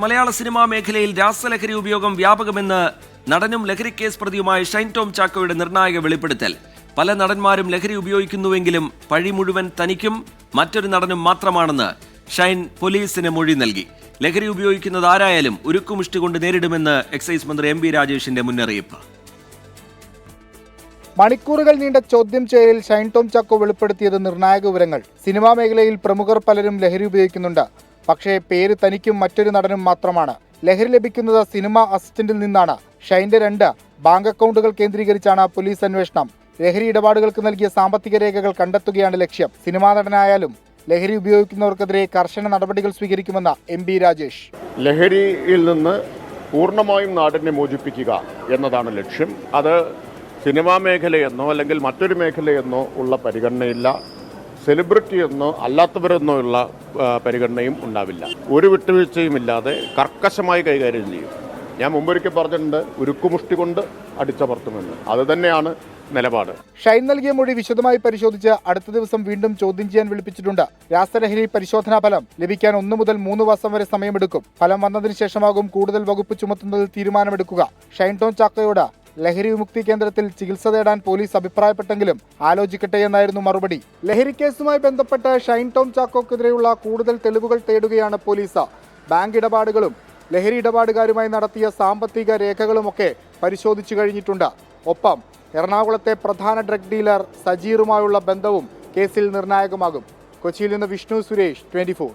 മലയാള cinema മേഖലയിൽ രാസലഹരി ഉപയോഗം വ്യാപകമെന്ന് നടനും ലഹരിക്കേസ് പ്രതിയുമായ ഷൈൻ ടോം ചാക്കോയുടെ നിർണായക വെളിപ്പെടുത്തൽ. പല നടന്മാരും ലഹരി ഉപയോഗിക്കുന്നുവെങ്കിലും പഴി മുഴുവൻ തനിക്കും മറ്റൊരു നടനും മാത്രമാണെന്ന് ഷൈൻ പോലീസിന് മൊഴി നൽകി. ലഹരി ഉപയോഗിക്കുന്നത് ആരായാലും ഉരുക്കുമുഷ്ടി കൊണ്ട് നേരിടുമെന്ന് എക്സൈസ് മന്ത്രി എം ബി രാജേഷിന്റെ മുന്നറിയിപ്പ്. മണിക്കൂറുകൾ നീണ്ട ചോദ്യം ചെയ്യലിൽ ഷൈൻ ടോം ചാക്കോ വെളിപ്പെടുത്തിയത് നിർണായക വിവരങ്ങൾ. സിനിമാ മേഖലയിൽ പ്രമുഖർ പലരും ലഹരി ഉപയോഗിക്കുന്നുണ്ട്. പക്ഷേ പേര് തനിക്കും മറ്റൊരു നടനും മാത്രമാണ്. ലഹരി ലഭിക്കുന്നത് സിനിമാ അസിസ്റ്റന്റിൽ നിന്നാണ്. ഷൈന്റെ 2 ബാങ്ക് അക്കൗണ്ടുകൾ കേന്ദ്രീകരിച്ചാണ് പോലീസ് അന്വേഷണം. ലഹരി ഇടപാടുകൾക്ക് നൽകിയ സാമ്പത്തിക രേഖകൾ കണ്ടെത്തുകയാണ് ലക്ഷ്യം. സിനിമാ നടനായാലും ലഹരി ഉപയോഗിക്കുന്നവർക്കെതിരെ കർശന നടപടികൾ സ്വീകരിക്കുമെന്ന് എം ബി രാജേഷ്. ലഹരിയിൽ നിന്ന് പൂർണ്ണമായും നാടിനെ മോചിപ്പിക്കുക എന്നതാണ് ലക്ഷ്യം. അത് സിനിമാ മേഖലയെന്നോ അല്ലെങ്കിൽ മറ്റൊരു മേഖലയെന്നോ ഉള്ള പരിഗണനയില്ല. സെലിബ്രിറ്റി എന്നോ അല്ലാത്തവരെന്നോ ഉള്ള പരിഗണനയും ഉണ്ടാവില്ല. ഒരു വിട്ടുവീഴ്ചയുമില്ലാതെ കർക്കശമായി കൈകാര്യം ചെയ്യും. ഞാൻ മുമ്പൊരിക്കൽ പറഞ്ഞിട്ടുണ്ട്, ഉരുക്കുമുഷ്ടി കൊണ്ട് അടിച്ചമർത്തുമെന്ന്. അത് തന്നെയാണ് നിലപാട്. ഷൈൻ നൽകിയ മൊഴി വിശദമായി പരിശോധിച്ച് അടുത്ത ദിവസം വീണ്ടും ചോദ്യം ചെയ്യാൻ വിളിപ്പിച്ചിട്ടുണ്ട്. രാസലഹരി പരിശോധനാ ഫലം ലഭിക്കാൻ 1 മുതൽ 3 മാസം വരെ സമയമെടുക്കും. ഫലം വന്നതിന് ശേഷമാകും കൂടുതൽ വകുപ്പ് ചുമത്തുന്നതിൽ തീരുമാനമെടുക്കുക. ഷൈൻ ടോം ചാക്കോയോട് ലഹരി വിമുക്തി കേന്ദ്രത്തിൽ ചികിത്സ തേടാൻ പോലീസ് അഭിപ്രായപ്പെട്ടെങ്കിലും ആലോചിക്കട്ടെ എന്നായിരുന്നു മറുപടി. ലഹരി കേസുമായി ബന്ധപ്പെട്ട് ഷൈൻ ടോം ചാക്കോക്കെതിരെയുള്ള കൂടുതൽ തെളിവുകൾ തേടുകയാണ് പോലീസ്. ബാങ്ക് ഇടപാടുകളും ലഹരി ഇടപാടുകാരുമായി നടത്തിയ സാമ്പത്തിക രേഖകളുമൊക്കെ പരിശോധിച്ചു കഴിഞ്ഞിട്ടുണ്ട്. ഒപ്പം എറണാകുളത്തെ പ്രധാന ഡ്രഗ് ഡീലർ സജീറുമായുള്ള ബന്ധവും കേസിൽ നിർണായകമാകും. കൊച്ചിയിൽ നിന്ന് വിഷ്ണു സുരേഷ്, 24.